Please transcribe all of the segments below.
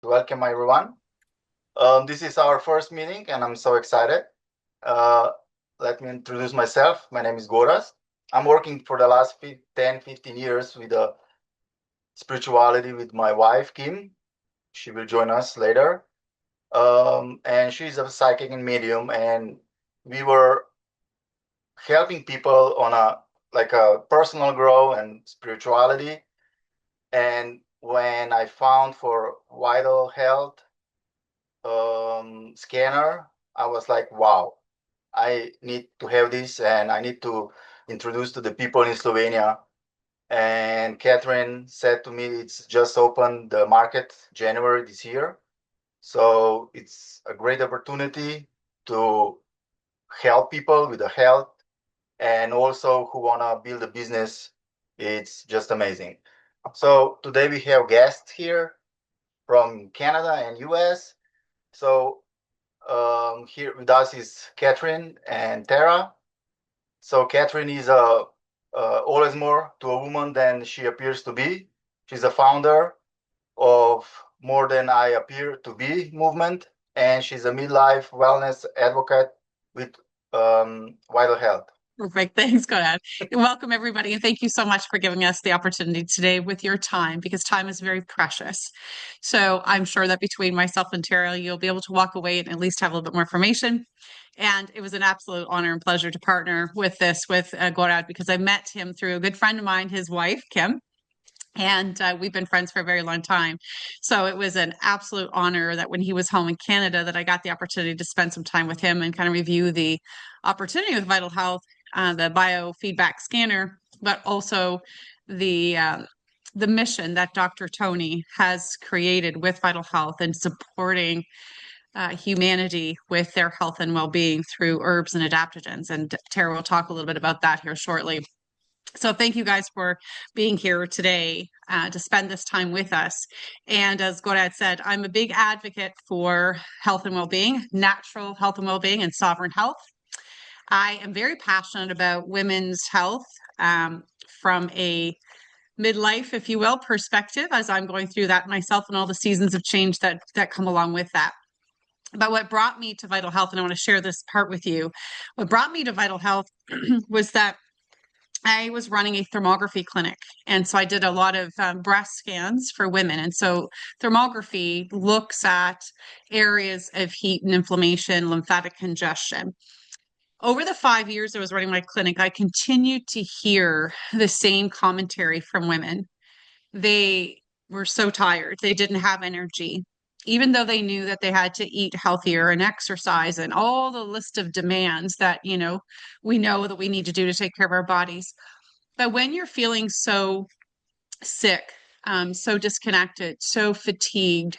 welcome everyone. This is our first meeting and I'm so excited. Let me introduce myself. My name is Goras. I'm working for the last 10-15 years with spirituality with my wife, Kim. She will join us later. And she's a psychic and medium, and we were helping people on a personal growth and spirituality. And when I found for vital health scanner, I was like, wow, I need to have this and I need to introduce to the people in Slovenia. And Kathryn said to me, it's just opened the market January this year. So it's a great opportunity to help people with the health and also who want to build a business. It's just amazing. So today we have guests here from Canada and US. So here with us is Kathryn and Tara. So Kathryn is always more to a woman than she appears to be. She's a founder of More Than I Appear to Be movement, and she's a midlife wellness advocate with vital health. Perfect. Thanks, Conrad. Welcome, everybody. And thank you so much for giving us the opportunity today with your time, because time is very precious. So I'm sure that between myself and Tara, you'll be able to walk away and at least have a little bit more information. And it was an absolute honor and pleasure to partner with Gorat, because I met him through a good friend of mine, his wife, Kim. And we've been friends for a very long time. So it was an absolute honor that when he was home in Canada, that I got the opportunity to spend some time with him and kind of review the opportunity with Vital Health, the biofeedback scanner, but also the mission that Dr. Tony has created with Vital Health and supporting humanity with their health and well-being through herbs and adaptogens. And Tara will talk a little bit about that here shortly. So thank you guys for being here today to spend this time with us. And as Gorat said, I'm a big advocate for health and well-being, natural health and well-being, and sovereign health. I am very passionate about women's health from a midlife, if you will, perspective, as I'm going through that myself and all the seasons of change that come along with that. But what brought me to Vital Health, and I want to share this part with you, what brought me to Vital Health was that I was running a thermography clinic. And so I did a lot of breast scans for women. And so thermography looks at areas of heat and inflammation, lymphatic congestion. Over the 5 years I was running my clinic, I continued to hear the same commentary from women. They were so tired. They didn't have energy, even though they knew that they had to eat healthier and exercise and all the list of demands that, we know that we need to do to take care of our bodies. But when you're feeling so sick, so disconnected, so fatigued,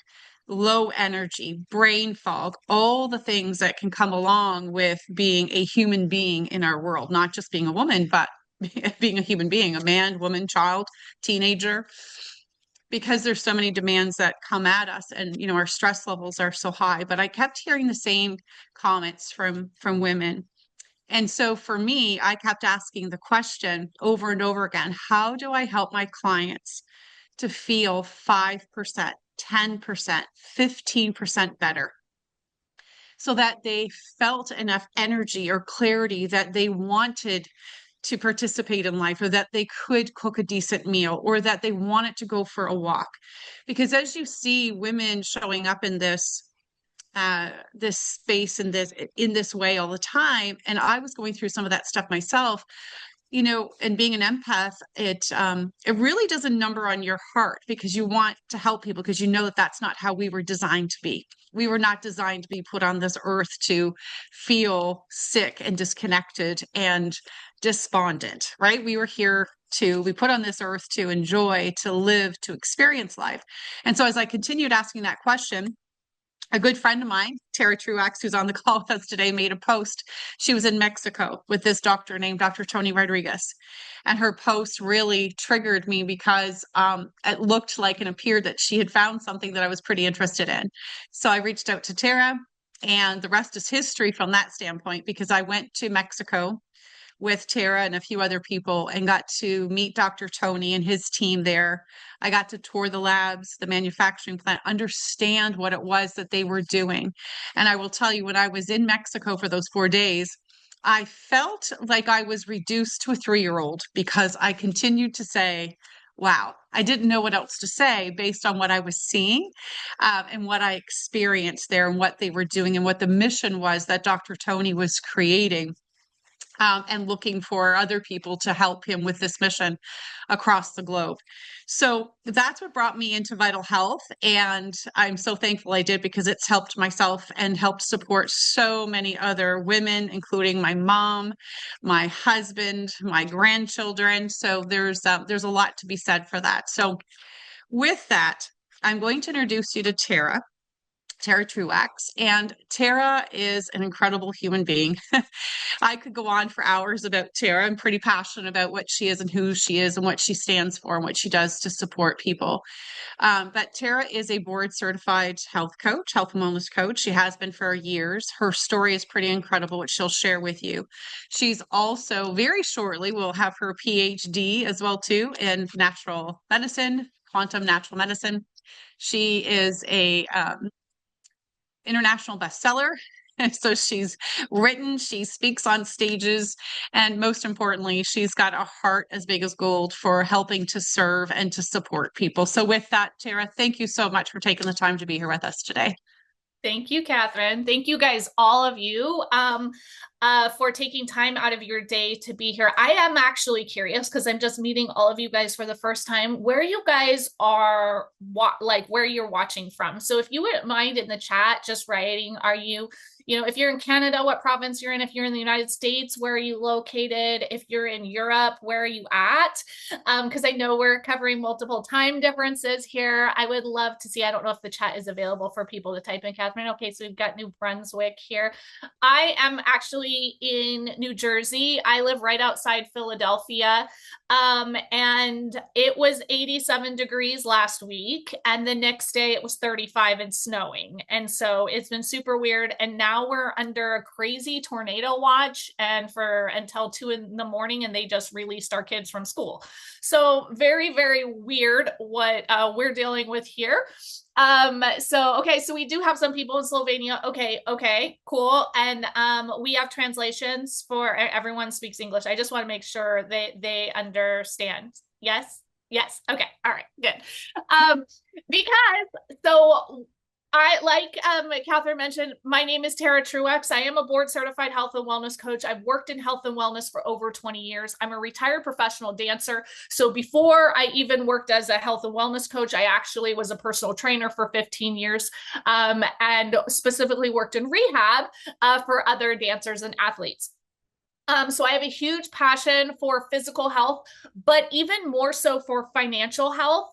low energy, brain fog, all the things that can come along with being a human being in our world, not just being a woman, but being a human being, a man, woman, child, teenager, because there's so many demands that come at us and, our stress levels are so high. But I kept hearing the same comments from women. And so for me, I kept asking the question over and over again, how do I help my clients to feel 5%, 10%, 15% better, so that they felt enough energy or clarity that they wanted to participate in life, or that they could cook a decent meal, or that they wanted to go for a walk? Because as you see women showing up in this space in this way all the time, and I was going through some of that stuff myself, and being an empath, it really does a number on your heart, because you want to help people, because you know that that's not how we were designed to be. We were not designed to be put on this earth to feel sick and disconnected and despondent, right? We put on this earth to enjoy, to live, to experience life. And so as I continued asking that question, a good friend of mine, Taro Truax, who's on the call with us today, made a post. She was in Mexico with this doctor named Dr. Tony Rodriguez. And her post really triggered me, because it looked like and appeared that she had found something that I was pretty interested in. So I reached out to Tara, and the rest is history from that standpoint, because I went to Mexico with Tara and a few other people and got to meet Dr. Tony and his team there. I got to tour the labs, the manufacturing plant, understand what it was that they were doing. And I will tell you, when I was in Mexico for those 4 days, I felt like I was reduced to a 3-year-old because I continued to say, wow, I didn't know what else to say based on what I was seeing and what I experienced there and what they were doing and what the mission was that Dr. Tony was creating. And looking for other people to help him with this mission across the globe. So that's what brought me into Vital Health. And I'm so thankful I did, because it's helped myself and helped support so many other women, including my mom, my husband, my grandchildren. So there's a lot to be said for that. So with that, I'm going to introduce you to Taro Truax. And Tara is an incredible human being. I could go on for hours about Tara. I'm pretty passionate about what she is and who she is and what she stands for and what she does to support people. But Tara is a board certified health coach, health and wellness coach. She has been for years. Her story is pretty incredible, which she'll share with you. She's also, very shortly, will have her PhD as well too in natural medicine, quantum natural medicine. She is a international bestseller. So she's written, she speaks on stages, and most importantly, she's got a heart as big as gold for helping to serve and to support people. So with that, Tara, thank you so much for taking the time to be here with us today. Thank you, Kathryn. Thank you guys, all of you, for taking time out of your day to be here. I am actually curious, because I'm just meeting all of you guys for the first time, where you guys are, where you're watching from. So if you wouldn't mind in the chat, just writing, are you, if you're in Canada, what province you're in? If you're in the United States, where are you located? If you're in Europe, where are you at? Because I know we're covering multiple time differences here. I would love to see, I don't know if the chat is available for people to type in, Kathryn. Okay, so we've got New Brunswick here. I am actually in New Jersey. I live right outside Philadelphia. And it was 87 degrees last week. And the next day it was 35 and snowing. And so it's been super weird. And now we're under a crazy tornado watch and until 2 in the morning, and they just released our kids from school. So very, very weird what we're dealing with here. So we do have some people in Slovenia. Okay, cool. And we have translations for everyone speaks English. I just want to make sure they understand. Yes. Okay. All right, good. Kathryn mentioned, my name is Taro Truax. I am a board certified health and wellness coach. I've worked in health and wellness for over 20 years. I'm a retired professional dancer. So before I even worked as a health and wellness coach, I actually was a personal trainer for 15 years, and specifically worked in rehab for other dancers and athletes. So I have a huge passion for physical health, but even more so for financial health,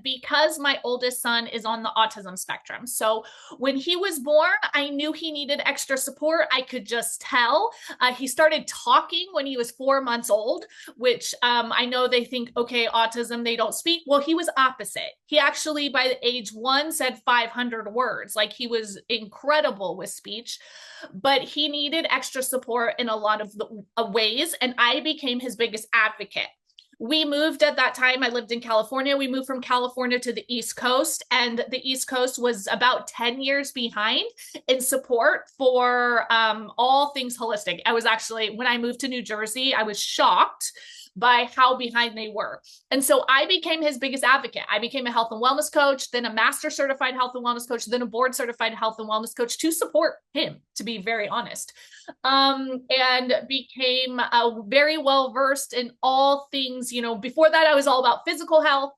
because my oldest son is on the autism spectrum. So when he was born, I knew he needed extra support. I could just tell. He started talking when he was 4 months old, which I know they think, okay, autism, they don't speak. Well, he was opposite. He actually, by the age 1, said 500 words. Like, he was incredible with speech, but he needed extra support in a lot of ways, and I became his biggest advocate. We moved at that time. I lived in California. We moved from California to the East Coast, and the East Coast was about 10 years behind in support for all things holistic. When I moved to New Jersey, I was shocked by how behind they were. And so I became his biggest advocate. I became a health and wellness coach, then a master certified health and wellness coach, then a board certified health and wellness coach to support him, to be very honest. And became very well versed in all things. Before that, I was all about physical health.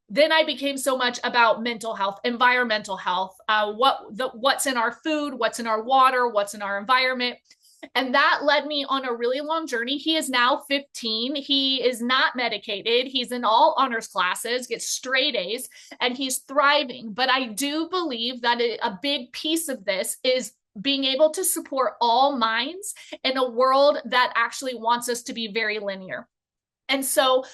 Then I became so much about mental health, environmental health, what's in our food, what's in our water, what's in our environment. And that led me on a really long journey. He is now 15. He is not medicated. He's in all honors classes, gets straight A's, and he's thriving. But I do believe that a big piece of this is being able to support all minds in a world that actually wants us to be very linear. And so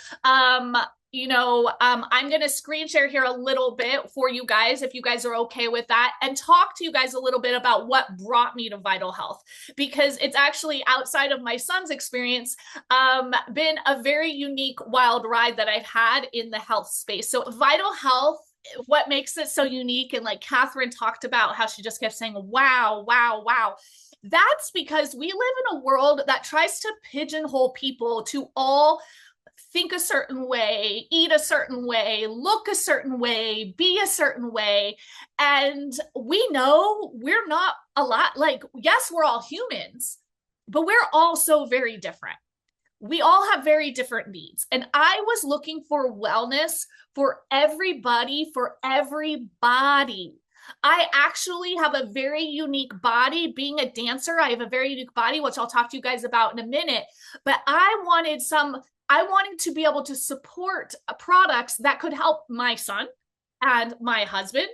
I'm going to screen share here a little bit for you guys, if you guys are okay with that, and talk to you guys a little bit about what brought me to Vital Health, because it's actually, outside of my son's experience, been a very unique, wild ride that I've had in the health space. So Vital Health, what makes it so unique, and like Kathryn talked about how she just kept saying, wow, wow, wow. That's because we live in a world that tries to pigeonhole people to all think a certain way, eat a certain way, look a certain way, be a certain way. And we know we're not a lot like, yes, we're all humans, but we're all so very different. We all have very different needs. And I was looking for wellness for everybody, for everybody. I actually have a very unique body. Being a dancer, I have a very unique body, which I'll talk to you guys about in a minute. But I wanted to be able to support products that could help my son and my husband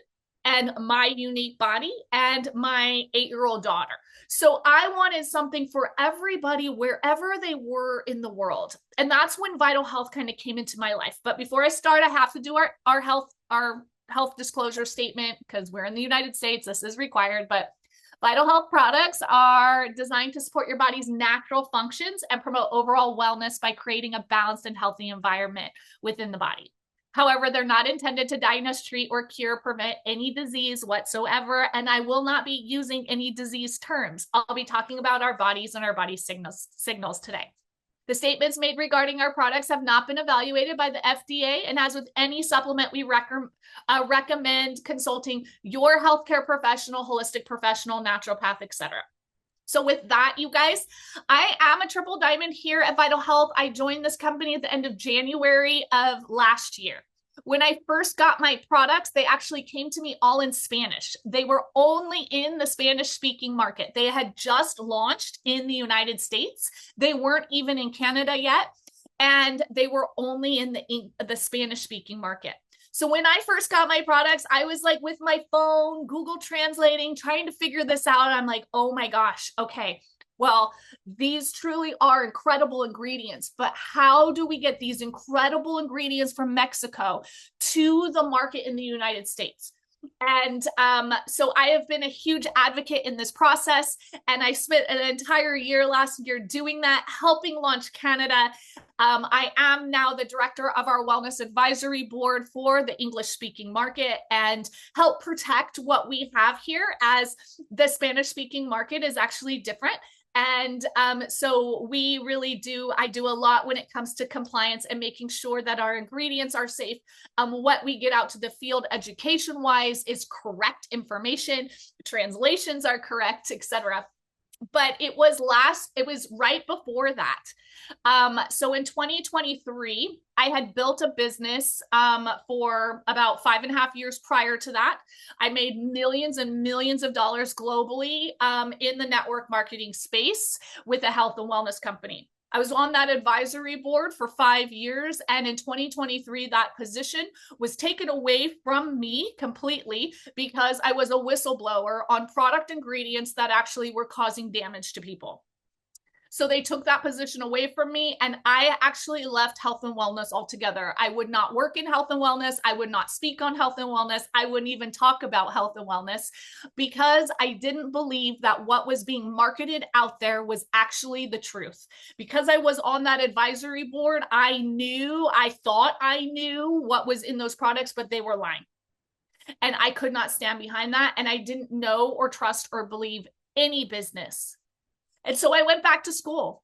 and my unique body and my 8-year-old daughter. So I wanted something for everybody wherever they were in the world. And that's when Vital Health kind of came into my life. But before I start, I have to do our health disclosure statement, because we're in the United States. This is required, but Vital Health products are designed to support your body's natural functions and promote overall wellness by creating a balanced and healthy environment within the body. However, they're not intended to diagnose, treat, or cure, prevent any disease whatsoever, and I will not be using any disease terms. I'll be talking about our bodies and our body signals today. The statements made regarding our products have not been evaluated by the FDA, and as with any supplement, we recommend consulting your healthcare professional, holistic professional, naturopath, etc. So with that, you guys, I am a triple diamond here at Vital Health. I joined this company at the end of January of last year. When I first got my products, they actually came to me all in Spanish. They were only in the Spanish-speaking market. They had just launched in the United States. They weren't even in Canada yet, and they were only in the Spanish-speaking market. So when I first got my products, I was like with my phone, Google translating, trying to figure this out. I'm like, oh my gosh, okay. Well, these truly are incredible ingredients, but how do we get these incredible ingredients from Mexico to the market in the United States? And so I have been a huge advocate in this process, and I spent an entire year last year doing that, helping launch Canada. I am now the director of our wellness advisory board for the English-speaking market and help protect what we have here, as the Spanish-speaking market is actually different. And so we really do, I do a lot when it comes to compliance and making sure that our ingredients are safe. What we get out to the field education-wise is correct information, translations are correct, etc. But it was right before that. So in 2023, I had built a business for about 5.5 years prior to that. I made millions and millions of dollars globally in the network marketing space with a health and wellness company. I was on that advisory board for 5 years, and in 2023, that position was taken away from me completely because I was a whistleblower on product ingredients that actually were causing damage to people. So they took that position away from me, and I actually left health and wellness altogether. I would not work in health and wellness. I would not speak on health and wellness. I wouldn't even talk about health and wellness because I didn't believe that what was being marketed out there was actually the truth. Because I was on that advisory board, I thought I knew what was in those products, but they were lying. And I could not stand behind that. And I didn't know or trust or believe any business. And so I went back to school.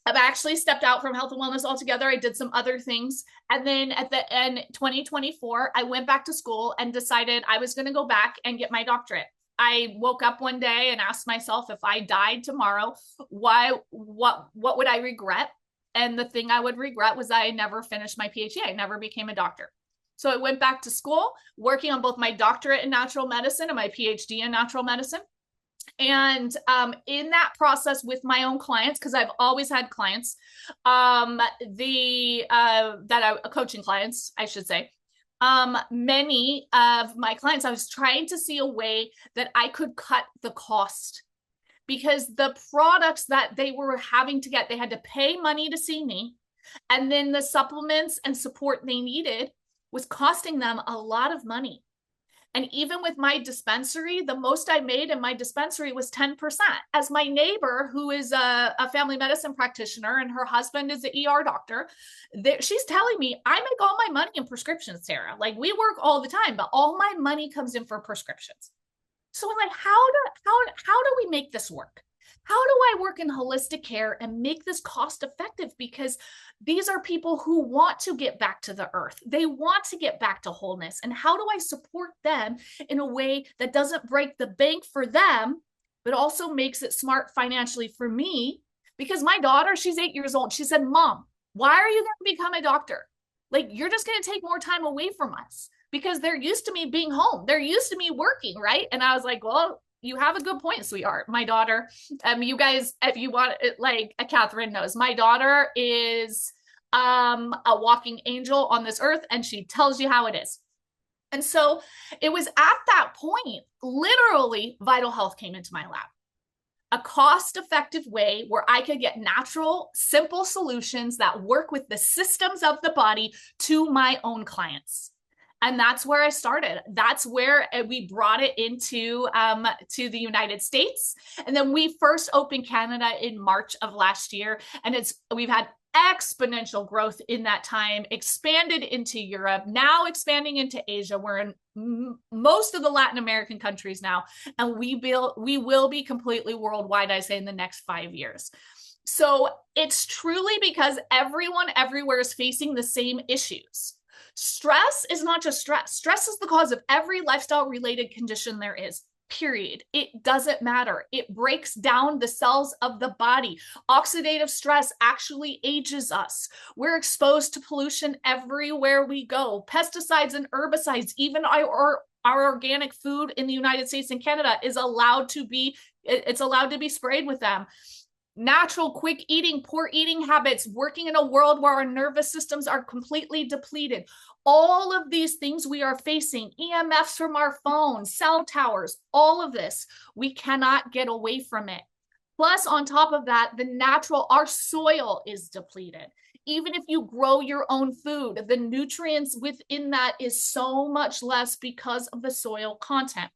I've actually stepped out from health and wellness altogether. I did some other things. And then at the end, 2024, I went back to school and decided I was going to go back and get my doctorate. I woke up one day and asked myself, if I died tomorrow, what would I regret? And the thing I would regret was I never finished my PhD. I never became a doctor. So I went back to school, working on both my doctorate in natural medicine and my PhD in natural medicine. And in that process with my own clients, because I've always had clients, coaching clients, I should say, many of my clients, I was trying to see a way that I could cut the cost, because the products that they were having to get, they had to pay money to see me. And then the supplements and support they needed was costing them a lot of money. And even with my dispensary, the most I made in my dispensary was 10%. As my neighbor, who is a family medicine practitioner and her husband is an ER doctor, she's telling me, I make all my money in prescriptions, Sarah. Like, we work all the time, but all my money comes in for prescriptions. So I'm like, how do we make this work? How do I work in holistic care and make this cost effective? Because these are people who want to get back to the earth. They want to get back to wholeness. And how do I support them in a way that doesn't break the bank for them, but also makes it smart financially for me? Because my daughter, she's 8 years old. She said, Mom, why are you going to become a doctor? Like, you're just going to take more time away from us, because they're used to me being home. They're used to me working, right? And I was like, well, you have a good point, sweetheart. My daughter, you guys, if you want, like, Kathryn knows, my daughter is a walking angel on this earth, and she tells you how it is. And so it was at that point, literally, Vital Health came into my lap. A cost-effective way where I could get natural, simple solutions that work with the systems of the body to my own clients. And that's where I started. That's where we brought it into to the United States. And then we first opened Canada in March of last year. And we've had exponential growth in that time, expanded into Europe, now expanding into Asia. We're in most of the Latin American countries now. And we will be completely worldwide, I say, in the next 5 years. So it's truly because everyone everywhere is facing the same issues. Stress is not just stress. Stress is the cause of every lifestyle-related condition there is, period. It doesn't matter. It breaks down the cells of the body. Oxidative stress actually ages us. We're exposed to pollution everywhere we go. Pesticides and herbicides, even our organic food in the United States and Canada is allowed to be sprayed with them. Natural, quick eating, poor eating habits, working in a world where our nervous systems are completely depleted. All of these things we are facing, EMFs from our phones, cell towers, all of this, we cannot get away from it. Plus, on top of that, our soil is depleted. Even if you grow your own food, the nutrients within that is so much less because of the soil content.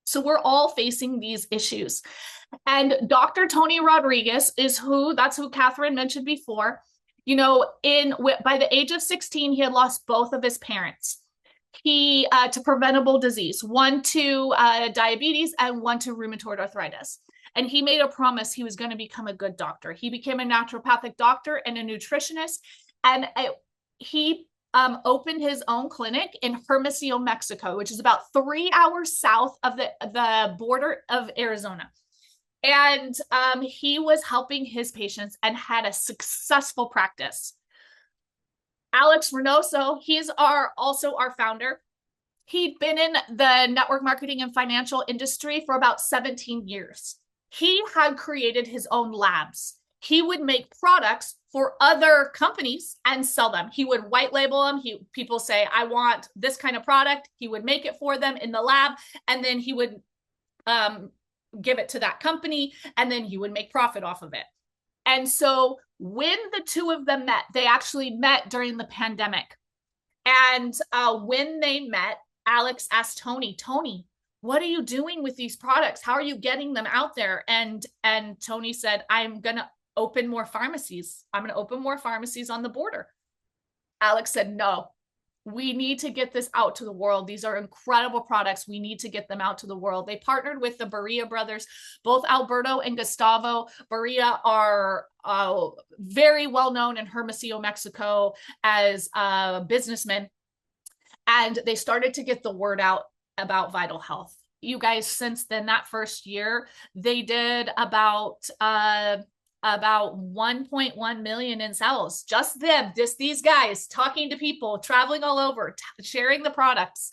So we're all facing these issues. And Dr. Tony Rodriguez that's who Kathryn mentioned before. You know, by the age of 16, he had lost both of his parents. He to preventable disease, one to diabetes and one to rheumatoid arthritis. And he made a promise he was going to become a good doctor. He became a naturopathic doctor and a nutritionist. And he opened his own clinic in Hermosillo, Mexico, which is about 3 hours south of the border of Arizona. And he was helping his patients and had a successful practice. Alex Reynoso, he's also our founder. He'd been in the network marketing and financial industry for about 17 years. He had created his own labs. He would make products for other companies and sell them. He would white label them. People say, I want this kind of product. He would make it for them in the lab, and then he would give it to that company, and then he would make profit off of it. And so when the two of them met, they actually met during the pandemic. And when they met, Alex asked Tony, what are you doing with these products? How are you getting them out there? And Tony said, I'm going to open more pharmacies. I'm going to open more pharmacies on the border. Alex said, no, we need to get this out to the world. These are incredible products. We need to get them out to the world. They partnered with the Berea brothers. Both Alberto and Gustavo Berea are very well known in Hermosillo, Mexico as businessmen. And they started to get the word out about Vital Health. You guys, since then, that first year, they did about 1.1 million in sales. Just these guys talking to people, traveling all over, sharing the products.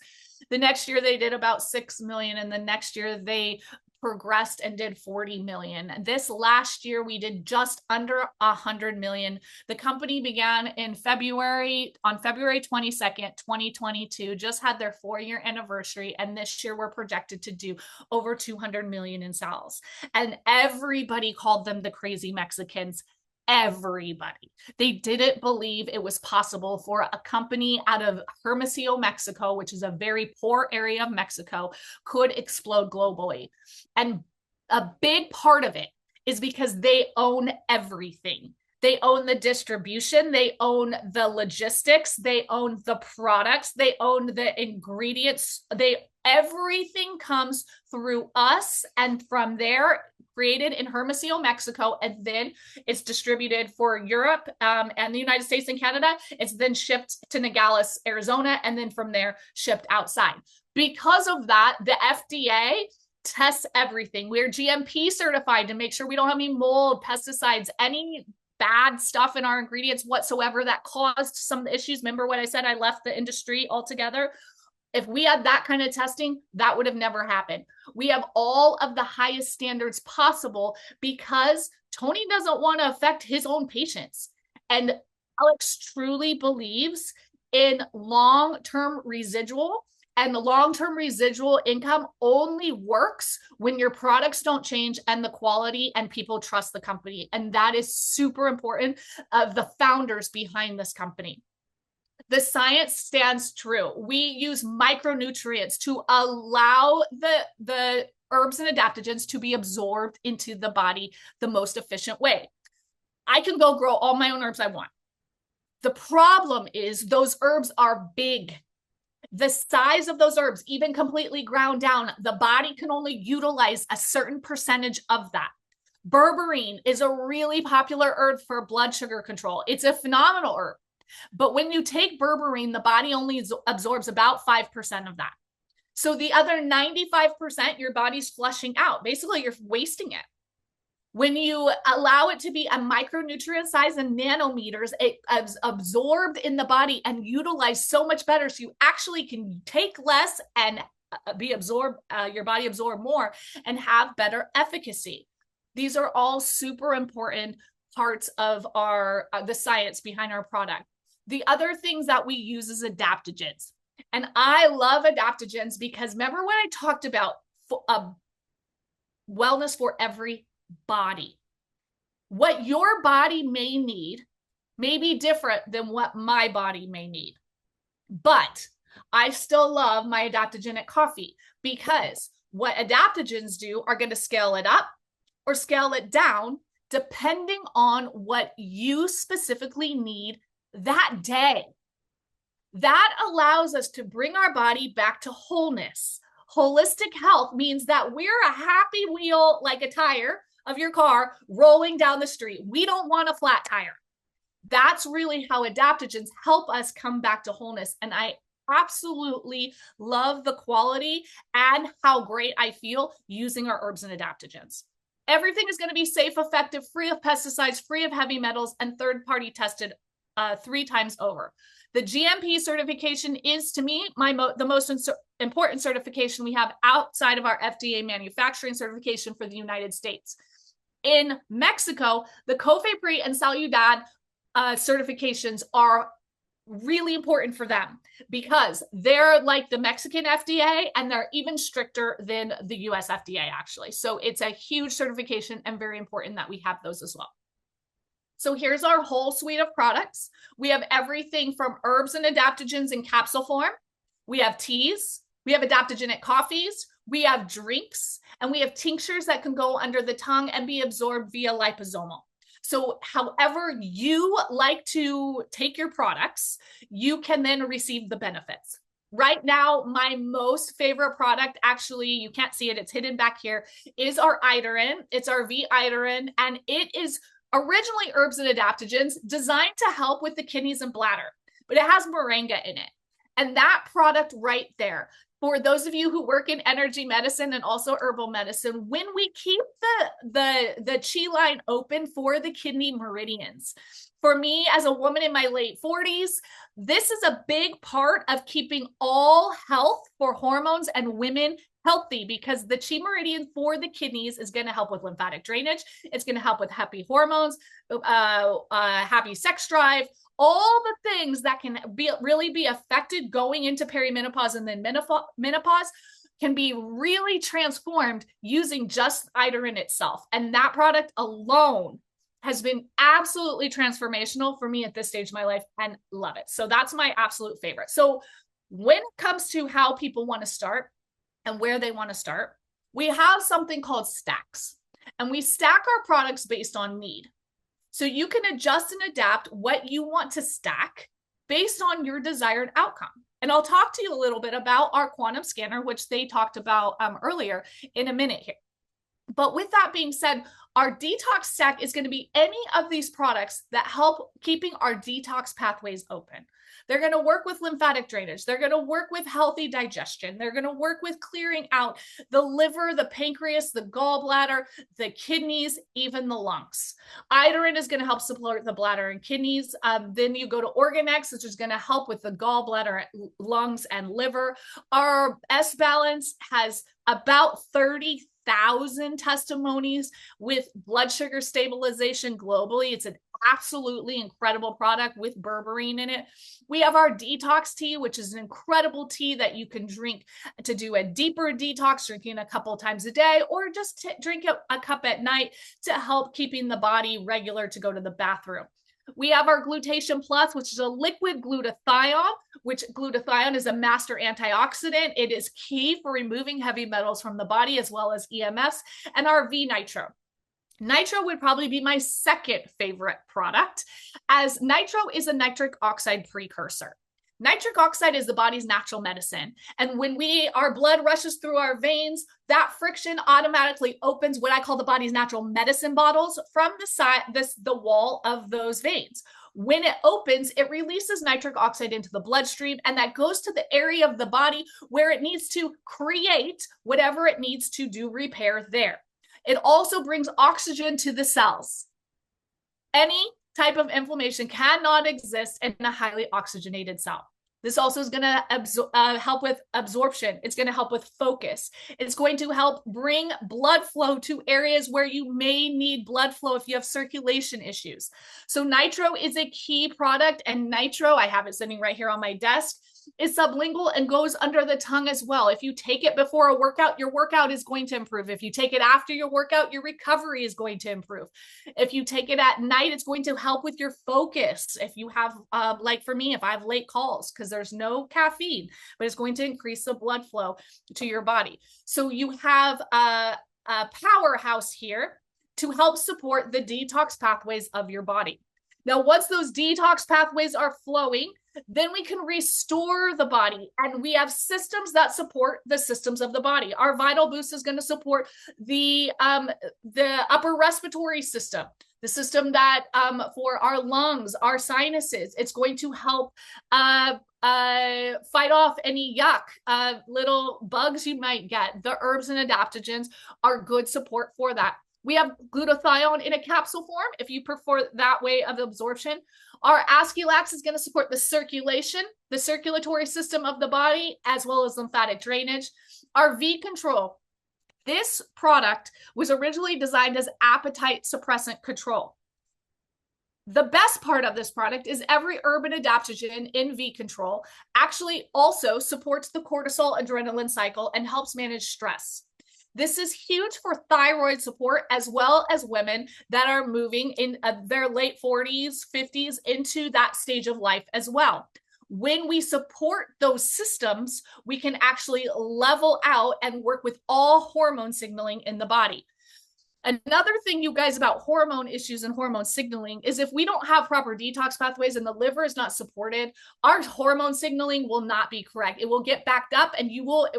The next year they did about 6 million, and the next year they progressed and did 40 million. This last year we did just under 100 million. The company began on February 22nd, 2022, just had their 4-year anniversary. And this year we're projected to do over 200 million in sales. And everybody called them the crazy Mexicans. everybody. They didn't believe it was possible for a company out of Hermosillo, Mexico, which is a very poor area of Mexico, could explode globally. And a big part of it is because they own everything. They own the distribution, they own the logistics, they own the products, they own the ingredients. Everything comes through us, and from there, created in Hermosillo, Mexico, and then it's distributed for Europe and the United States and Canada. It's then shipped to Nogales, Arizona, and then from there shipped outside. Because of that, the FDA tests everything. We're GMP certified to make sure we don't have any mold, pesticides, any bad stuff in our ingredients whatsoever that caused some of the issues. Remember what I said? I left the industry altogether. If we had that kind of testing, that would have never happened. We have all of the highest standards possible because Tony doesn't want to affect his own patients. And Alex truly believes in long-term residual, and the long-term residual income only works when your products don't change and the quality and people trust the company. And that is super important of the founders behind this company. The science stands true. We use micronutrients to allow the herbs and adaptogens to be absorbed into the body the most efficient way. I can go grow all my own herbs I want. The problem is those herbs are big. The size of those herbs, even completely ground down, the body can only utilize a certain percentage of that. Berberine is a really popular herb for blood sugar control. It's a phenomenal herb. But when you take berberine, the body only absorbs about 5% of that. So the other 95%, your body's flushing out. Basically, you're wasting it. When you allow it to be a micronutrient size in nanometers, it is absorbed in the body and utilized so much better. So you actually can take less and your body absorb more and have better efficacy. These are all super important parts of the science behind our product. The other things that we use is adaptogens. And I love adaptogens because remember when I talked about wellness for every body? What your body may need may be different than what my body may need. But I still love my adaptogenic coffee because what adaptogens do are going to scale it up or scale it down depending on what you specifically need that day. That allows us to bring our body back to wholeness. Holistic health means that we're a happy wheel, like a tire of your car rolling down the street. We don't want a flat tire. That's really how adaptogens help us come back to wholeness. And I absolutely love the quality and how great I feel using our herbs and adaptogens. Everything is going to be safe, effective, free of pesticides, free of heavy metals, and third-party tested 3 times over. The GMP certification is, to me, the most important certification we have outside of our FDA manufacturing certification for the United States. In Mexico, the COFEPRIS and Saludad certifications are really important for them because they're like the Mexican FDA and they're even stricter than the US FDA, actually. So it's a huge certification and very important that we have those as well. So here's our whole suite of products. We have everything from herbs and adaptogens in capsule form. We have teas, we have adaptogenic coffees, we have drinks, and we have tinctures that can go under the tongue and be absorbed via liposomal. So however you like to take your products, you can then receive the benefits. Right now, my most favorite product, actually, you can't see it, it's hidden back here, is our Iterin. It's our V-Iterin, and it is originally herbs and adaptogens designed to help with the kidneys and bladder, but it has moringa in it. And that product right there, for those of you who work in energy medicine and also herbal medicine, when we keep the chi line open for the kidney meridians, for me as a woman in my late 40s, this is a big part of keeping all health for hormones and women healthy, because the chi meridian for the kidneys is going to help with lymphatic drainage. It's going to help with happy hormones, happy sex drive, all the things that can really be affected going into perimenopause and then menopause can be really transformed using just Iterin itself. And that product alone has been absolutely transformational for me at this stage of my life and love it. So that's my absolute favorite. So when it comes to how people want to start and where they want to start, we have something called stacks, and we stack our products based on need. So you can adjust and adapt what you want to stack based on your desired outcome. And I'll talk to you a little bit about our quantum scanner, which they talked about earlier, in a minute here. But with that being said, our detox stack is going to be any of these products that help keeping our detox pathways open. They're going to work with lymphatic drainage. They're going to work with healthy digestion. They're going to work with clearing out the liver, the pancreas, the gallbladder, the kidneys, even the lungs. Iodine is going to help support the bladder and kidneys. Then you go to Organex, which is going to help with the gallbladder, lungs, and liver. Our S-Balance has about 30,000 testimonies with blood sugar stabilization globally. It's an absolutely incredible product with berberine in it. We have our detox tea, which is an incredible tea that you can drink to do a deeper detox, drinking a couple times a day, or just drink a cup at night to help keeping the body regular to go to the bathroom. We have our Glutation Plus, which is a liquid glutathione, which glutathione is a master antioxidant. It is key for removing heavy metals from the body as well as EMFs, and our V Nitro. Nitro would probably be my second favorite product, as nitro is a nitric oxide precursor. Nitric oxide is the body's natural medicine. And when our blood rushes through our veins, that friction automatically opens what I call the body's natural medicine bottles from the wall of those veins. When it opens, it releases nitric oxide into the bloodstream, and that goes to the area of the body where it needs to create whatever it needs to do repair there. It also brings oxygen to the cells. Any type of inflammation cannot exist in a highly oxygenated cell. This also is going to help with absorption. It's going to help with focus. It's going to help bring blood flow to areas where you may need blood flow if you have circulation issues. So nitro is a key product, and nitro, I have it sitting right here on my desk, is sublingual and goes under the tongue as well. If you take it before a workout, your workout is going to improve. If you take it after your workout, your recovery is going to improve. If you take it at night, it's going to help with your focus. If you have, like for me, if I have late calls, because there's no caffeine, but it's going to increase the blood flow to your body. So you have a powerhouse here to help support the detox pathways of your body. Now, once those detox pathways are flowing, then we can restore the body, and we have systems that support the systems of the body. Our Vital Boost is going to support the upper respiratory system, the system that for our lungs, our sinuses. It's going to help fight off any yuck, little bugs you might get. The herbs and adaptogens are good support for that. We have glutathione in a capsule form, if you prefer that way of absorption. Our Aesculax is going to support the circulation, the circulatory system of the body, as well as lymphatic drainage. Our V Control. This product was originally designed as appetite suppressant control. The best part of this product is every herb and adaptogen in V Control actually also supports the cortisol adrenaline cycle and helps manage stress. This is huge for thyroid support, as well as women that are moving in their late 40s, 50s into that stage of life as well. When we support those systems, we can actually level out and work with all hormone signaling in the body. Another thing, you guys, about hormone issues and hormone signaling is if we don't have proper detox pathways and the liver is not supported, our hormone signaling will not be correct. It will get backed up, and you will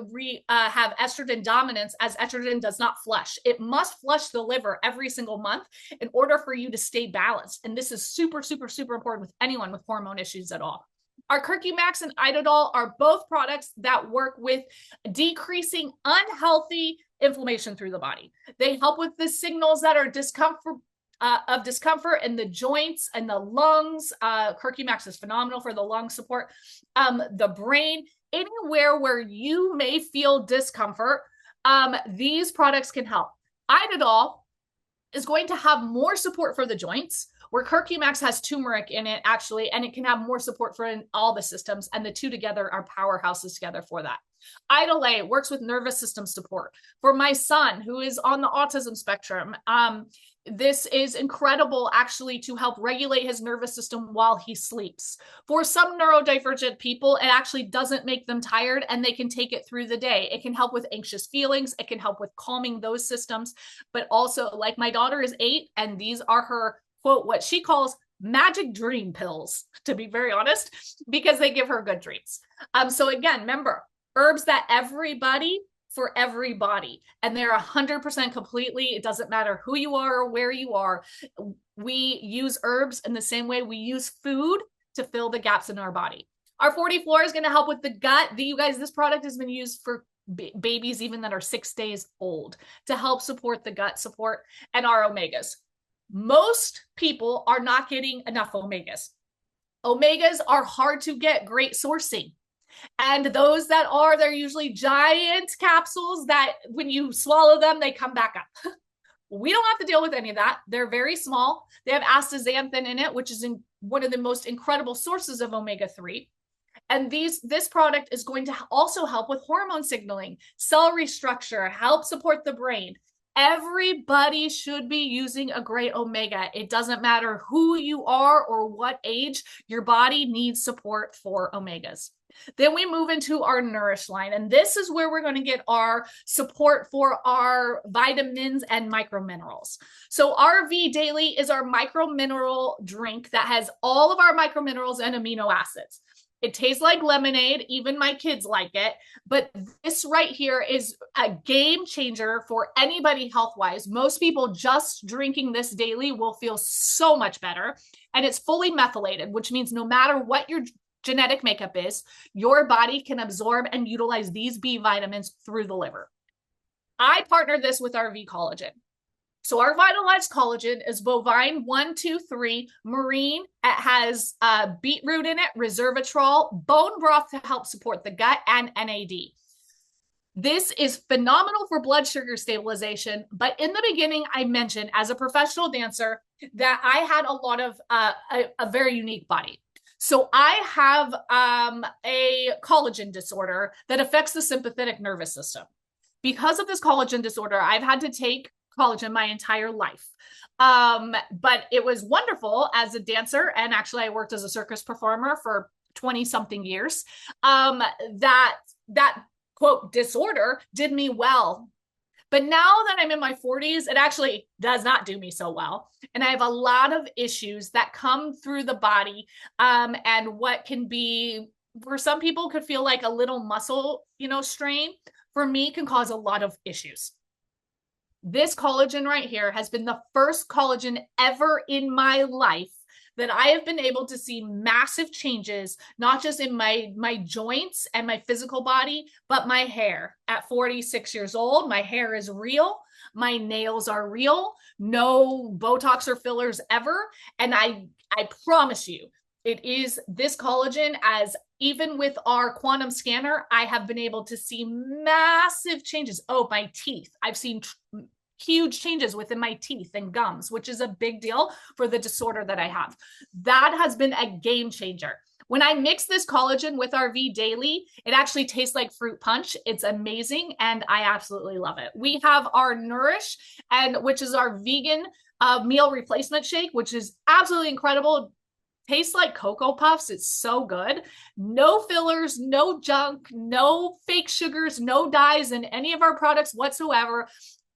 have estrogen dominance, as estrogen does not flush. It must flush the liver every single month in order for you to stay balanced. And this is super, super, super important with anyone with hormone issues at all. Our Curcumax and Idodol are both products that work with decreasing unhealthy inflammation through the body. They help with the signals that are discomfort in the joints and the lungs. Curcumax is phenomenal for the lung support. The brain, anywhere where you may feel discomfort, these products can help. Idodol is going to have more support for the joints, where curcumax has turmeric in it, actually, and it can have more support for all the systems, and the two together are powerhouses together for that. Idle works with nervous system support. For my son, who is on the autism spectrum, this is incredible actually to help regulate his nervous system while he sleeps. For some neurodivergent people, it actually doesn't make them tired and they can take it through the day. It can help with anxious feelings. It can help with calming those systems. But also, like, my daughter is 8 and these are her, quote, what she calls magic dream pills, to be very honest, because they give her good dreams. So again, remember, herbs that everybody for everybody. And they're 100% completely. It doesn't matter who you are or where you are. We use herbs in the same way we use food to fill the gaps in our body. Our 44 is going to help with the gut. You guys, this product has been used for babies even that are 6 days old to help support the gut support, and our omegas. Most people are not getting enough omegas. Omegas are hard to get, great sourcing. And those that are, they're usually giant capsules that when you swallow them, they come back up. We don't have to deal with any of that. They're very small. They have astaxanthin in it, which is one of the most incredible sources of omega-3. And this product is going to also help with hormone signaling, cell restructure, help support the brain. Everybody should be using a great omega. It doesn't matter who you are or what age, your body needs support for omegas. Then we move into our Nourish line, and this is where we're going to get our support for our vitamins and microminerals. So our V Daily is our micromineral drink that has all of our microminerals and amino acids. It tastes like lemonade. Even my kids like it. But this right here is a game changer for anybody health-wise. Most people just drinking this daily will feel so much better. And it's fully methylated, which means no matter what your genetic makeup is, your body can absorb and utilize these B vitamins through the liver. I partnered this with our V collagen. So our vitalized collagen is bovine 1, 2, 3, marine. It has beetroot in it, resveratrol, bone broth to help support the gut, and NAD. This is phenomenal for blood sugar stabilization. But in the beginning, I mentioned as a professional dancer that I had a lot of a very unique body. So I have a collagen disorder that affects the sympathetic nervous system. Because of this collagen disorder, I've had to take collagen my entire life. But it was wonderful as a dancer. And actually, I worked as a circus performer for 20 something years. That quote disorder did me well. But now that I'm in my 40s, it actually does not do me so well. And I have a lot of issues that come through the body, and what can be, for some people, could feel like a little muscle, strain. For me, can cause a lot of issues. This collagen right here has been the first collagen ever in my life that I have been able to see massive changes, not just in my joints and my physical body, but my hair. At 46 years old, my hair is real. My nails are real. No Botox or fillers ever. And I promise you, it is this collagen, as even with our quantum scanner, I have been able to see massive changes. Oh, my teeth. I've seen huge changes within my teeth and gums, which is a big deal for the disorder that I have. That has been a game changer. When I mix this collagen with our V Daily, it actually tastes like fruit punch. It's amazing, and I absolutely love it. We have our Nourish, which is our vegan meal replacement shake, which is absolutely incredible. Tastes like Cocoa Puffs. It's so good. No fillers, no junk, no fake sugars, no dyes in any of our products whatsoever.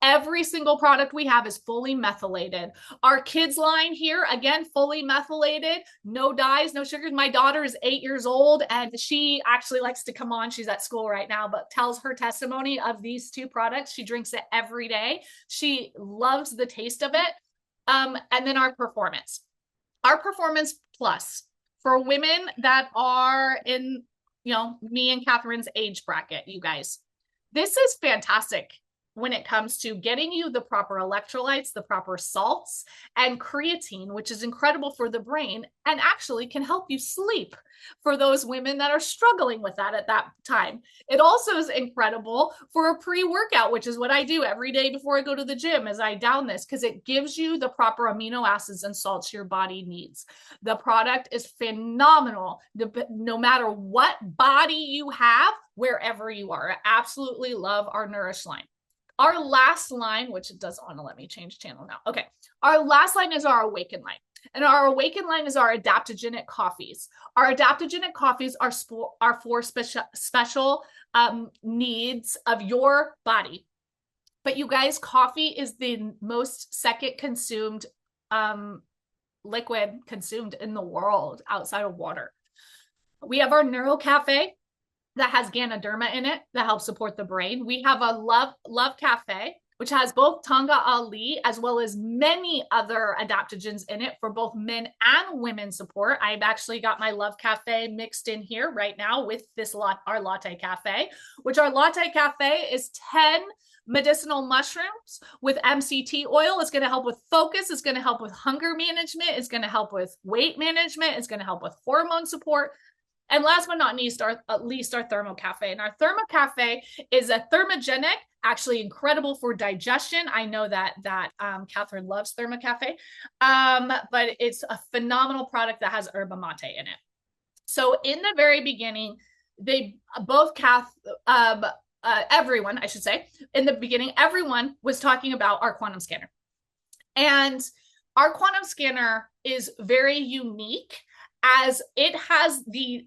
Every single product we have is fully methylated. Our kids line here, again, fully methylated, no dyes, no sugars. My daughter is 8 years old, and she actually likes to come on. She's at school right now, but tells her testimony of these two products. She drinks it every day. She loves the taste of it. And then our Performance. Our Performance Plus for women that are in, me and Kathryn's age bracket, you guys. This is fantastic. when it comes to getting you the proper electrolytes, the proper salts, and creatine, which is incredible for the brain and actually can help you sleep for those women that are struggling with that at that time. It also is incredible for a pre-workout, which is what I do every day before I go to the gym, as I down this, because it gives you the proper amino acids and salts your body needs. The product is phenomenal, no matter what body you have, wherever you are. I absolutely love our Nourish line. Our last line, which it doesn't want to let me change channel now. Okay. Our last line is our Awaken line. And our Awaken line is our adaptogenic coffees. Our adaptogenic coffees are for special needs of your body. But you guys, coffee is the most second consumed liquid consumed in the world outside of water. We have our Neuro Cafe that has Ganoderma in it that helps support the brain. We have a Love Cafe, which has both Tonga Ali as well as many other adaptogens in it for both men and women support. I've actually got my Love Cafe mixed in here right now with this our Latte Cafe, which our Latte Cafe is 10 medicinal mushrooms with MCT oil. It's going to help with focus. It's going to help with hunger management. It's going to help with weight management. It's going to help with hormone support. And last but not least, our Thermo Cafe. And our Thermo Cafe is a thermogenic, actually incredible for digestion. I know that Kathryn loves Thermo Cafe, but it's a phenomenal product that has yerba mate in it. So in the very beginning, everyone, I should say, in the beginning, everyone was talking about our quantum scanner. And our quantum scanner is very unique, as it has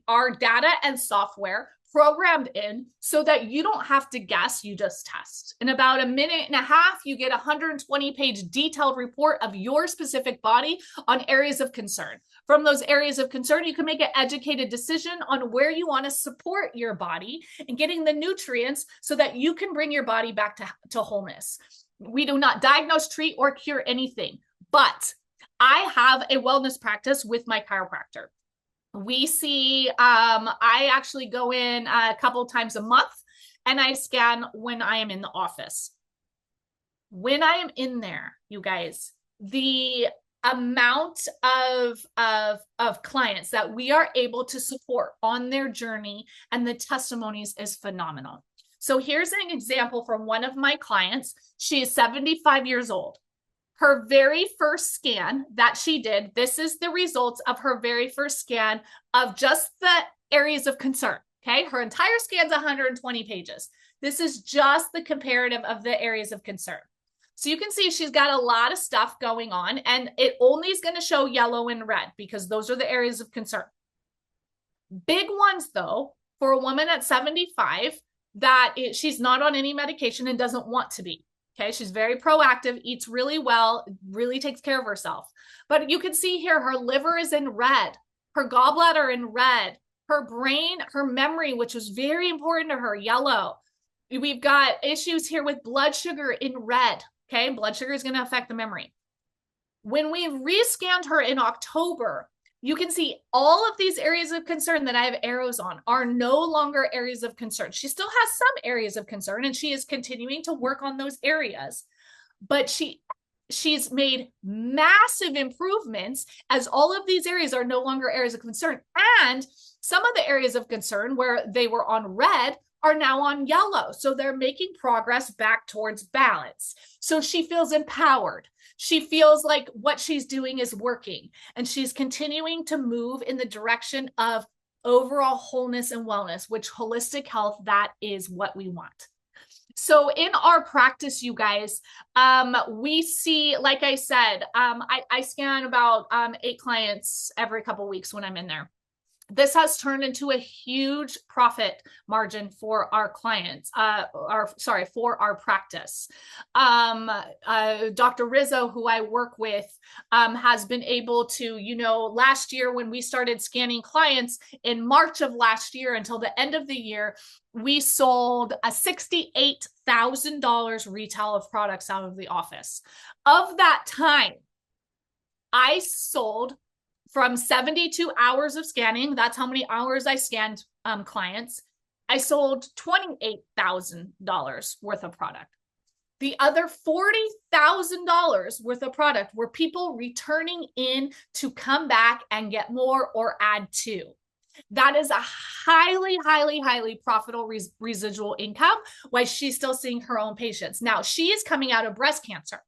our data and software programmed in so that you don't have to guess, you just test. In about a minute and a half, you get a 120-page detailed report of your specific body on areas of concern. From those areas of concern, you can make an educated decision on where you want to support your body and getting the nutrients so that you can bring your body back to wholeness. We do not diagnose, treat, or cure anything, but I have a wellness practice with my chiropractor. We see, I actually go in a couple times a month and I scan when I am in the office. When I am in there, you guys, the amount of clients that we are able to support on their journey and the testimonies is phenomenal. So here's an example from one of my clients. She is 75 years old. Her very first scan that she did, this is the results of her very first scan of just the areas of concern, okay? Her entire scan's 120 pages. This is just the comparative of the areas of concern. So you can see she's got a lot of stuff going on, and it only is going to show yellow and red because those are the areas of concern. Big ones, though, for a woman at 75, she's not on any medication and doesn't want to be. Okay, she's very proactive, eats really well, really takes care of herself. But you can see here, her liver is in red, her gallbladder in red, her brain, her memory, which was very important to her, yellow. We've got issues here with blood sugar in red. Okay, blood sugar is going to affect the memory. When we rescanned her in October, you can see all of these areas of concern that I have arrows on are no longer areas of concern. She still has some areas of concern and she is continuing to work on those areas, but she's made massive improvements as all of these areas are no longer areas of concern. And some of the areas of concern where they were on red are now on yellow. So they're making progress back towards balance. So she feels empowered. She feels like what she's doing is working, and she's continuing to move in the direction of overall wholeness and wellness, which holistic health, that is what we want. So in our practice, you guys, we see, like I said, I scan about 8 clients every couple of weeks when I'm in there. This has turned into a huge profit margin for our clients, for our practice. Dr. Rizzo, who I work with, has been able to, last year when we started scanning clients in March of last year until the end of the year, we sold a $68,000 retail of products out of the office. Of that time, I sold from 72 hours of scanning, that's how many hours I scanned clients, I sold $28,000 worth of product. The other $40,000 worth of product were people returning in to come back and get more or add to. That is a highly, highly, highly profitable residual income while she's still seeing her own patients. Now, she is coming out of breast cancer.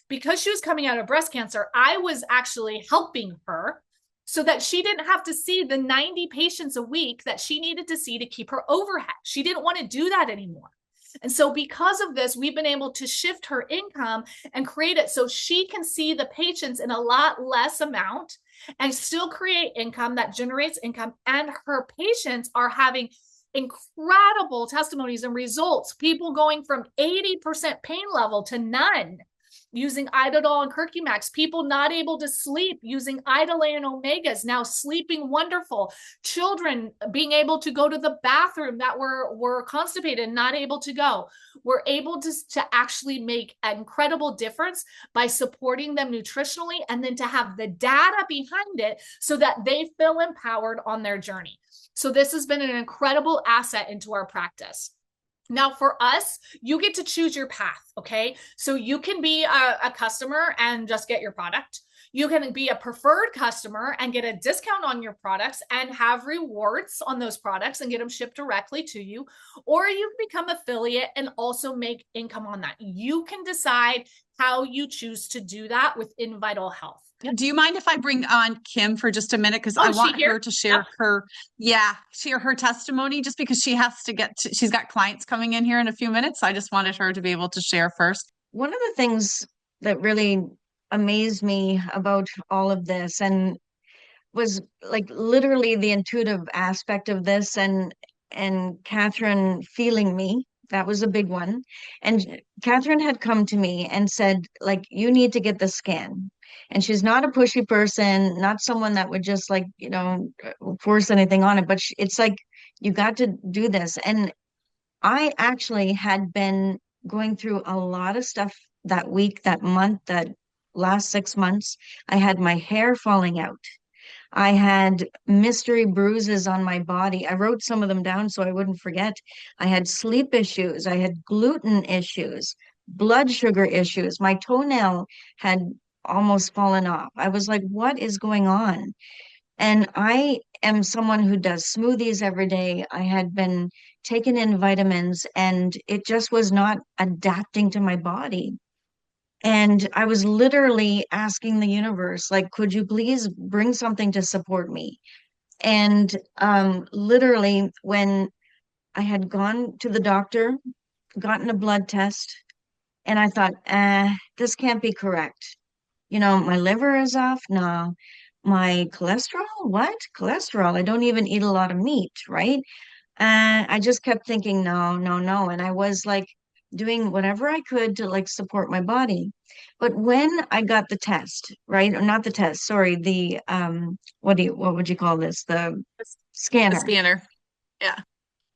Because she was coming out of breast cancer, I was actually helping her so that she didn't have to see the 90 patients a week that she needed to see to keep her overhead. She didn't want to do that anymore. And so because of this, we've been able to shift her income and create it so she can see the patients in a lot less amount and still create income that generates income. And her patients are having incredible testimonies and results. People going from 80% pain level to none using Idodol and Curcumax, people not able to sleep using Idolay and Omegas, now sleeping wonderful, children being able to go to the bathroom that were constipated and not able to go. We're able to actually make an incredible difference by supporting them nutritionally and then to have the data behind it so that they feel empowered on their journey. So this has been an incredible asset into our practice. Now, for us, you get to choose your path, okay? So you can be a customer and just get your product. You can be a preferred customer and get a discount on your products and have rewards on those products and get them shipped directly to you. Or you can become affiliate and also make income on that. You can decide how you choose to do that within Vital Health. Do you mind if I bring on Kim for just a minute? Because I want her to share share her testimony, just because she has to she's got clients coming in here in a few minutes. I just wanted her to be able to share first. One of the things that really amazed me about all of this and was like literally the intuitive aspect of this and Kathryn feeling me. That was a big one. And Kathryn had come to me and said, like, you need to get the scan. And she's not a pushy person, not someone that would just like, force anything on it. But it's like, you got to do this. And I actually had been going through a lot of stuff that week, that month, that last 6 months. I had my hair falling out. I had mystery bruises on my body. I wrote some of them down so I wouldn't forget. I had sleep issues. I had gluten issues, blood sugar issues. My toenail had almost fallen off. I was like, what is going on? And I am someone who does smoothies every day. I had been taking in vitamins and it just was not adapting to my body. And I was literally asking the universe, like, could you please bring something to support me? And literally, when I had gone to the doctor, gotten a blood test, and I thought, this can't be correct. My liver is off. No. My cholesterol? What? Cholesterol? I don't even eat a lot of meat, right? I just kept thinking, no, no, no. And I was like, doing whatever I could to like support my body. But when I got the test, right? Or not the test, sorry, the what would you call this? The scanner. The scanner. Yeah.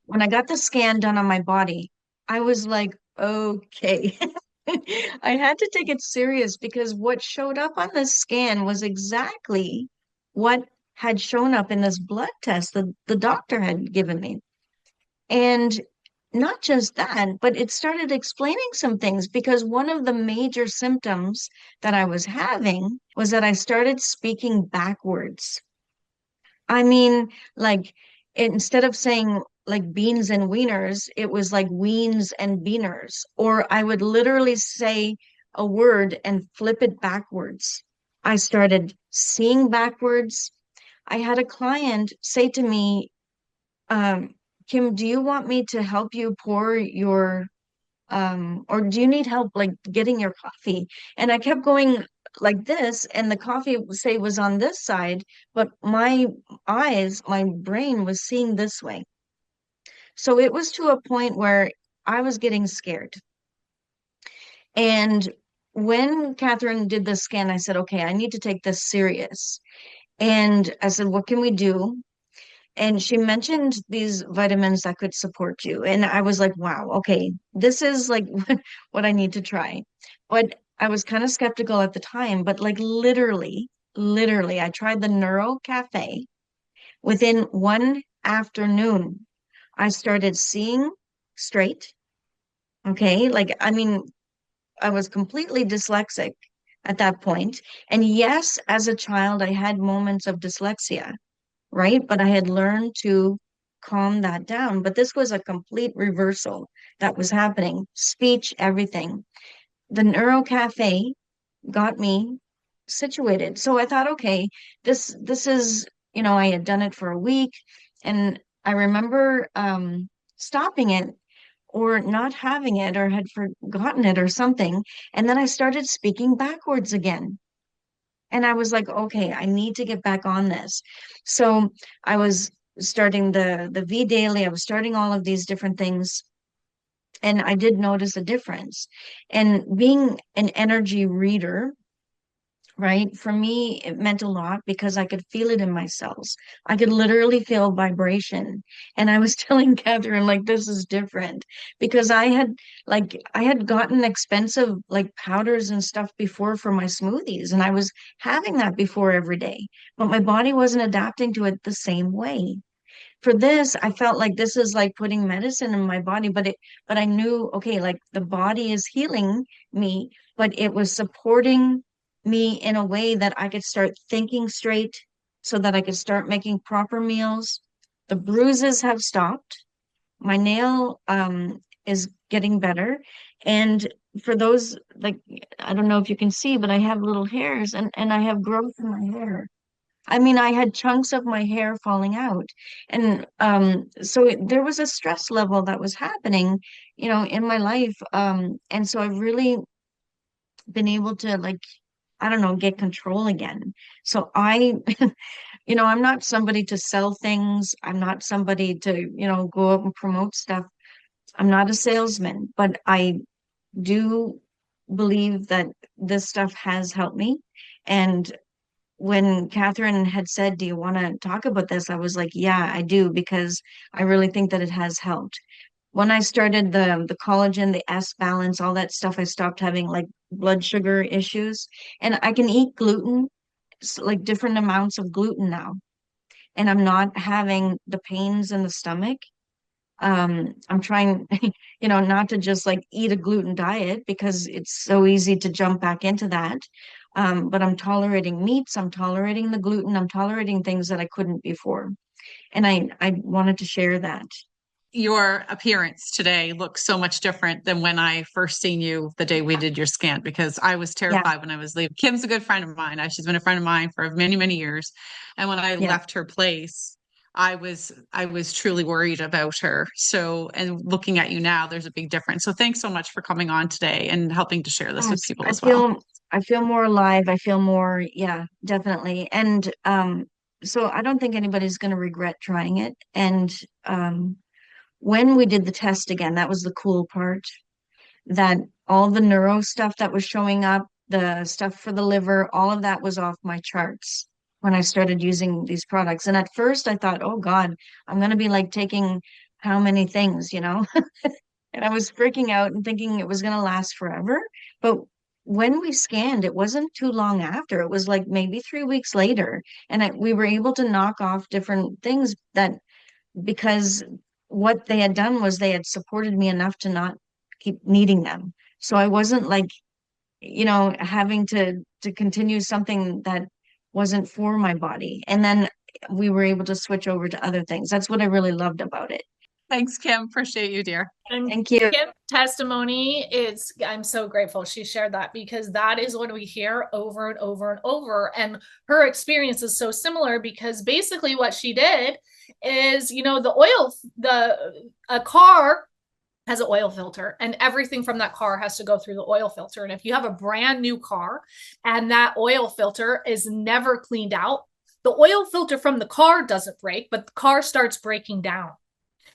When I got the scan done on my body, I was like, okay. I had to take it serious because what showed up on the scan was exactly what had shown up in this blood test that the doctor had given me. And not just that, but it started explaining some things because one of the major symptoms that I was having was that I started speaking backwards. I mean, like instead of saying like beans and wieners, it was like weens and beaners. Or I would literally say a word and flip it backwards. I started seeing backwards. I had a client say to me, Kim, do you want me to help you pour your, or do you need help like getting your coffee? And I kept going like this, and the coffee, say, was on this side, but my eyes, my brain was seeing this way. So it was to a point where I was getting scared. And when Kathryn did the scan, I said, okay, I need to take this serious. And I said, what can we do? And she mentioned these vitamins that could support you. And I was like, wow, okay, this is like what I need to try. But I was kind of skeptical at the time, but like literally, I tried the Neuro Cafe. Within one afternoon, I started seeing straight. Okay. Like, I mean, I was completely dyslexic at that point. And yes, as a child, I had moments of dyslexia, right? But I had learned to calm that down. But this was a complete reversal that was happening. Speech, everything. The Neuro Cafe got me situated. So I thought, okay, this is, I had done it for a week, and I remember stopping it or not having it or had forgotten it or something. And then I started speaking backwards again. And I was like, okay, I need to get back on this. So I was starting the V Daily, I was starting all of these different things. And I did notice a difference. And being an energy reader, right? For me, it meant a lot because I could feel it in my cells. I could literally feel vibration. And I was telling Kathryn, like, this is different because I had gotten expensive like powders and stuff before for my smoothies, and I was having that before every day, but my body wasn't adapting to it the same way. For this, I felt like this is like putting medicine in my body, but I knew, okay, like the body is healing me, but it was supporting me in a way that I could start thinking straight so that I could start making proper meals. The bruises have stopped. My nail is getting better. And for those, like, I don't know if you can see, but I have little hairs and I have growth in my hair. I mean, I had chunks of my hair falling out. And so there was a stress level that was happening, in my life. And so I've really been able to, like, I don't know, get control again. So I'm not somebody to sell things. I'm not somebody to, go out and promote stuff. I'm not a salesman, but I do believe that this stuff has helped me. And when Kathryn had said, "Do you want to talk about this?" I was like, "Yeah, I do," because I really think that it has helped. When I started the collagen, the S balance, all that stuff, I stopped having like blood sugar issues, and I can eat gluten, like different amounts of gluten now, and I'm not having the pains in the stomach. I'm trying, not to just like eat a gluten diet because it's so easy to jump back into that. But I'm tolerating meats, I'm tolerating the gluten, I'm tolerating things that I couldn't before. And I wanted to share that. Your appearance today looks so much different than when I first seen you the day we did your scan, because I was terrified when I was leaving. Kim's a good friend of mine. She's been a friend of mine for many, many years. And when I left her place, I was truly worried about her. So, and looking at you now, there's a big difference. So thanks so much for coming on today and helping to share this with people as well. I feel more alive. I feel more, yeah, definitely. And so I don't think anybody's going to regret trying it. And when we did the test again, that was the cool part, that all the neuro stuff that was showing up, the stuff for the liver, all of that was off my charts when I started using these products. And at first I thought, oh God, I'm going to be like taking how many things, And I was freaking out and thinking it was going to last forever. But when we scanned, it wasn't too long after. It was like maybe 3 weeks later. And we were able to knock off different things because what they had done was they had supported me enough to not keep needing them. So I wasn't like, having to continue something that wasn't for my body. And then we were able to switch over to other things. That's what I really loved about it. Thanks, Kim. Appreciate you, dear. And thank you. Kim's testimony is, I'm so grateful she shared that, because that is what we hear over and over and over. And her experience is so similar, because basically what she did is, a car has an oil filter, and everything from that car has to go through the oil filter. And if you have a brand new car and that oil filter is never cleaned out, the oil filter from the car doesn't break, but the car starts breaking down.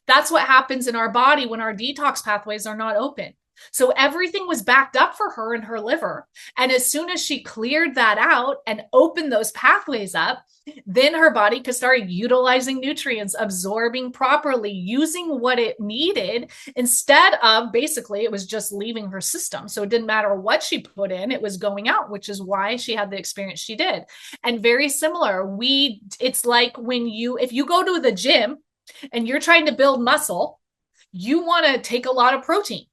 That's what happens in our body when our detox pathways are not open. So everything was backed up for her in her liver. And as soon as she cleared that out and opened those pathways up, then her body could start utilizing nutrients, absorbing properly, using what it needed, instead of basically it was just leaving her system. So it didn't matter what she put in, it was going out, which is why she had the experience she did. And very similar, it's like if you go to the gym and you're trying to build muscle, you want to take a lot of protein.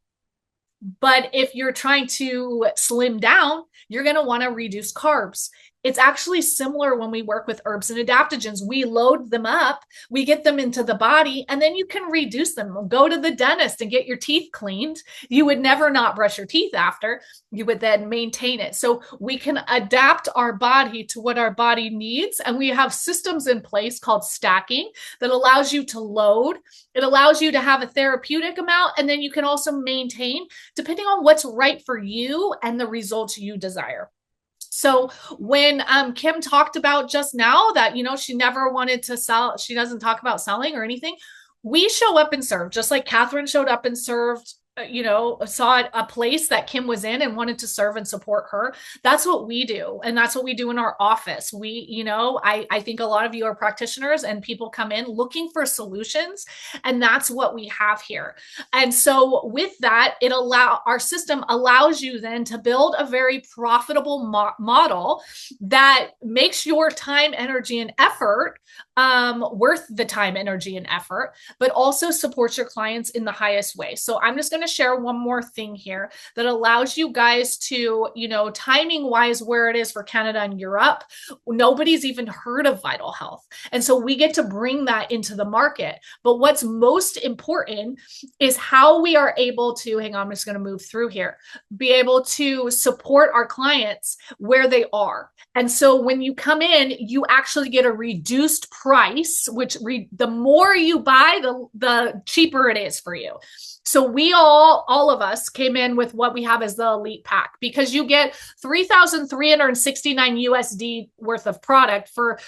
But if you're trying to slim down, you're going to want to reduce carbs. It's actually similar when we work with herbs and adaptogens. We load them up, we get them into the body, and then you can reduce them. Go to the dentist and get your teeth cleaned. You would never not brush your teeth after. You would then maintain it. So we can adapt our body to what our body needs. And we have systems in place called stacking that allows you to load. It allows you to have a therapeutic amount, and then you can also maintain depending on what's right for you and the results you desire. So when Kim talked about just now that, she never wanted to sell, she doesn't talk about selling or anything. We show up and serve, just like Kathryn showed up and served, saw a place that Kim was in and wanted to serve and support her. That's what we do. And that's what we do in our office. We, I think a lot of you are practitioners and people come in looking for solutions. And that's what we have here. And so with that, our system allows you then to build a very profitable model that makes your time, energy, and effort worth the time, energy, and effort, but also supports your clients in the highest way. So I'm just going to share one more thing here that allows you guys to, timing wise, where it is for Canada and Europe, nobody's even heard of Vital Health. And so we get to bring that into the market. But what's most important is how we are able to, hang on, I'm just going to move through here, be able to support our clients where they are. And so when you come in, you actually get a reduced price, which the more you buy, the cheaper it is for you. So we all of us came in with what we have as the elite pack, because you get 3,369 USD worth of product for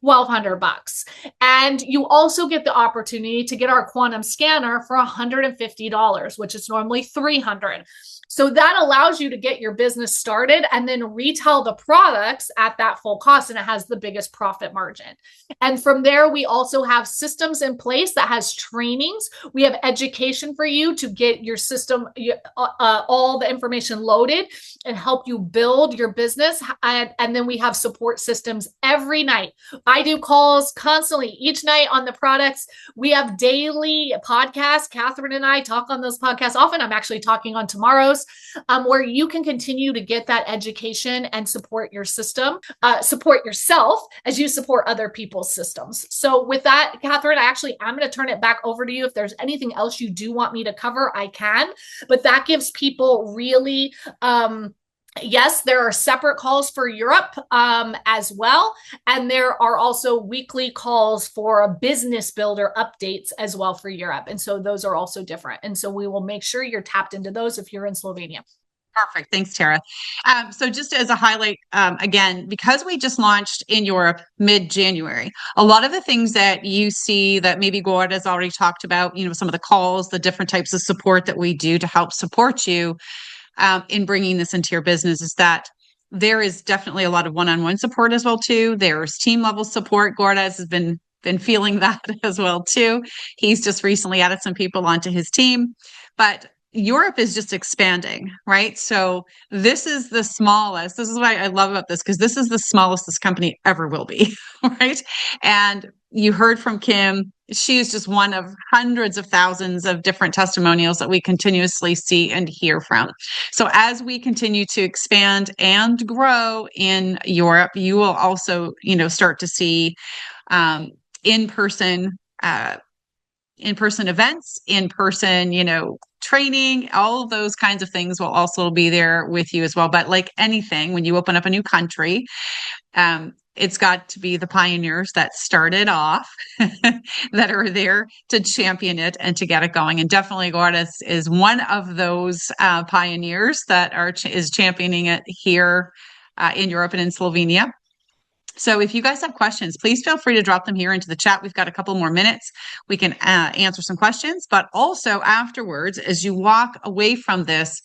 $1,200. And you also get the opportunity to get our quantum scanner for $150, which is normally $300. So that allows you to get your business started and then retail the products at that full cost, and it has the biggest profit margin. And from there, we also have systems in place that has trainings. We have education for you to get your system, all the information loaded and help you build your business. And then we have support systems every night. I do calls constantly each night on the products. We have daily podcasts. Kathryn and I talk on those podcasts often. I'm actually talking on tomorrow's, where you can continue to get that education and support your system, support yourself as you support other people's systems. So with that, Kathryn, I'm going to turn it back over to you. If there's anything else you do want me to cover, I can, but that gives people really, yes, there are separate calls for Europe as well. And there are also weekly calls for business builder updates as well for Europe. And so those are also different. And so we will make sure you're tapped into those if you're in Slovenia. Perfect. Thanks, Tara. So just as a highlight, again, because we just launched in Europe mid-January, a lot of the things that you see that maybe Gord has already talked about, some of the calls, the different types of support that we do to help support you in bringing this into your business, is that there is definitely a lot of one-on-one support as well too. There's team level support. Gordas has been feeling that as well too. He's just recently added some people onto his team, but Europe is just expanding, right? So this is the smallest. This is what I love about this, because this is the smallest this company ever will be, right? And you heard from Kim. She is just one of hundreds of thousands of different testimonials that we continuously see and hear from. So as we continue to expand and grow in Europe, you will also, start to see in-person events, in-person, training, all of those kinds of things will also be there with you as well. But like anything, when you open up a new country, it's got to be the pioneers that started off that are there to champion it and to get it going. And definitely Gordas is one of those pioneers that is championing it here in Europe and in Slovenia. So if you guys have questions, please feel free to drop them here into the chat. We've got a couple more minutes. We can answer some questions, but also afterwards, as you walk away from this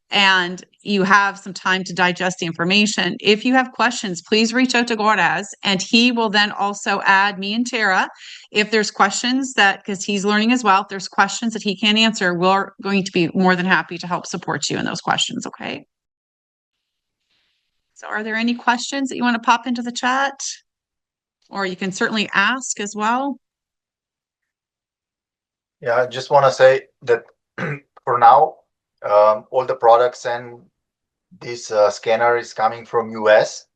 and you have some time to digest the information, if you have questions, please reach out to Gordas, and he will then also add me and Tara. If there's questions because he's learning as well, if there's questions that he can't answer, we're going to be more than happy to help support you in those questions, okay? So are there any questions that you want to pop into the chat? Or you can certainly ask as well. Yeah, I just want to say that for now, all the products and this scanner is coming from US,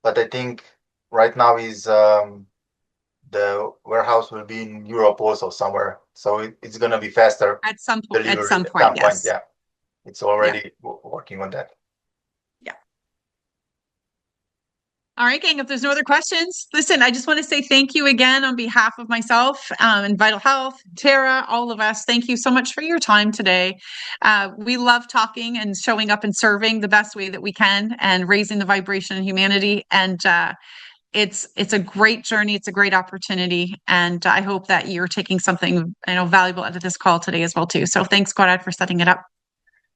but I think right now is the warehouse will be in Europe also somewhere, so it's gonna be faster At some point, delivery yes. Yeah, it's already working on that. All right, gang, if there's no other questions, listen, I just want to say thank you again on behalf of myself and Vital Health, Tara, all of us. Thank you so much for your time today. We love talking and showing up and serving the best way that we can and raising the vibration in humanity. And it's a great journey. It's a great opportunity. And I hope that you're taking something valuable out of this call today as well, too. So thanks, Gaurad, for setting it up.